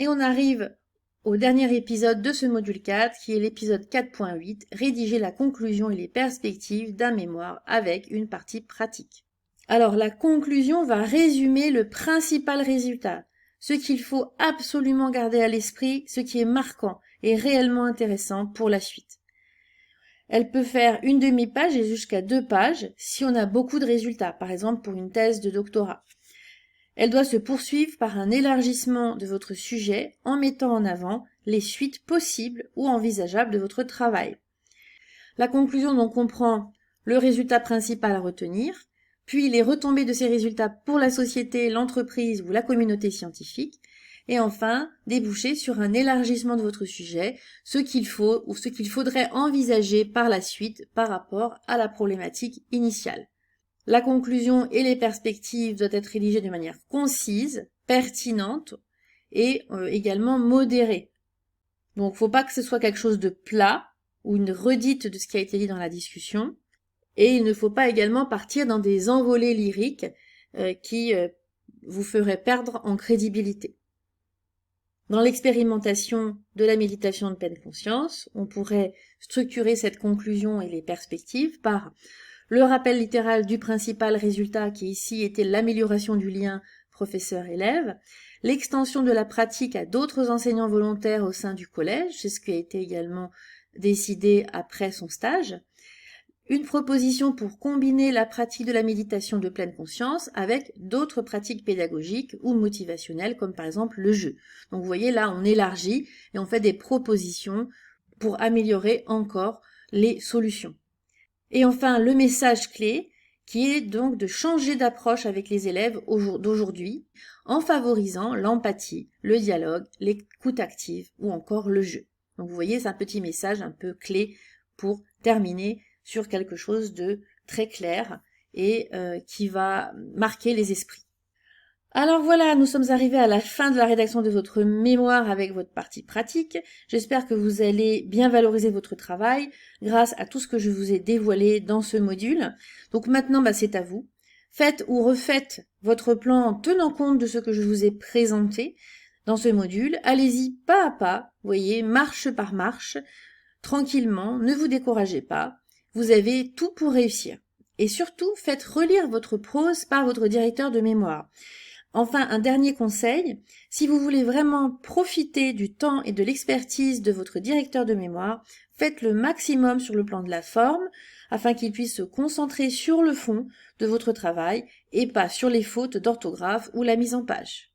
Et on arrive au dernier épisode de ce module 4, qui est l'épisode 4.8, rédiger la conclusion et les perspectives d'un mémoire avec une partie pratique. Alors, la conclusion va résumer le principal résultat, ce qu'il faut absolument garder à l'esprit, ce qui est marquant et réellement intéressant pour la suite. Elle peut faire une demi-page et jusqu'à 2 pages si on a beaucoup de résultats, par exemple pour une thèse de doctorat. Elle doit se poursuivre par un élargissement de votre sujet en mettant en avant les suites possibles ou envisageables de votre travail. La conclusion donc comprend le résultat principal à retenir, puis les retombées de ces résultats pour la société, l'entreprise ou la communauté scientifique, et enfin déboucher sur un élargissement de votre sujet, ce qu'il faut ou ce qu'il faudrait envisager par la suite par rapport à la problématique initiale. La conclusion et les perspectives doivent être rédigées de manière concise, pertinente et également modérée. Donc, faut pas que ce soit quelque chose de plat ou une redite de ce qui a été dit dans la discussion. Et il ne faut pas également partir dans des envolées lyriques qui vous feraient perdre en crédibilité. Dans l'expérimentation de la méditation de pleine conscience, on pourrait structurer cette conclusion et les perspectives par le rappel littéral du principal résultat qui ici était l'amélioration du lien professeur-élève, l'extension de la pratique à d'autres enseignants volontaires au sein du collège, c'est ce qui a été également décidé après son stage, une proposition pour combiner la pratique de la méditation de pleine conscience avec d'autres pratiques pédagogiques ou motivationnelles comme par exemple le jeu. Donc vous voyez là on élargit et on fait des propositions pour améliorer encore les solutions. Et enfin, le message clé, qui est donc de changer d'approche avec les élèves d'aujourd'hui, en favorisant l'empathie, le dialogue, l'écoute active ou encore le jeu. Donc vous voyez, c'est un petit message un peu clé pour terminer sur quelque chose de très clair et qui va marquer les esprits. Alors voilà, nous sommes arrivés à la fin de la rédaction de votre mémoire avec votre partie pratique. J'espère que vous allez bien valoriser votre travail grâce à tout ce que je vous ai dévoilé dans ce module. Donc maintenant, c'est à vous. Faites ou refaites votre plan en tenant compte de ce que je vous ai présenté dans ce module. Allez-y pas à pas, voyez, marche par marche, tranquillement, ne vous découragez pas. Vous avez tout pour réussir. Et surtout, faites relire votre prose par votre directeur de mémoire. Enfin, un dernier conseil, si vous voulez vraiment profiter du temps et de l'expertise de votre directeur de mémoire, faites le maximum sur le plan de la forme, afin qu'il puisse se concentrer sur le fond de votre travail et pas sur les fautes d'orthographe ou la mise en page.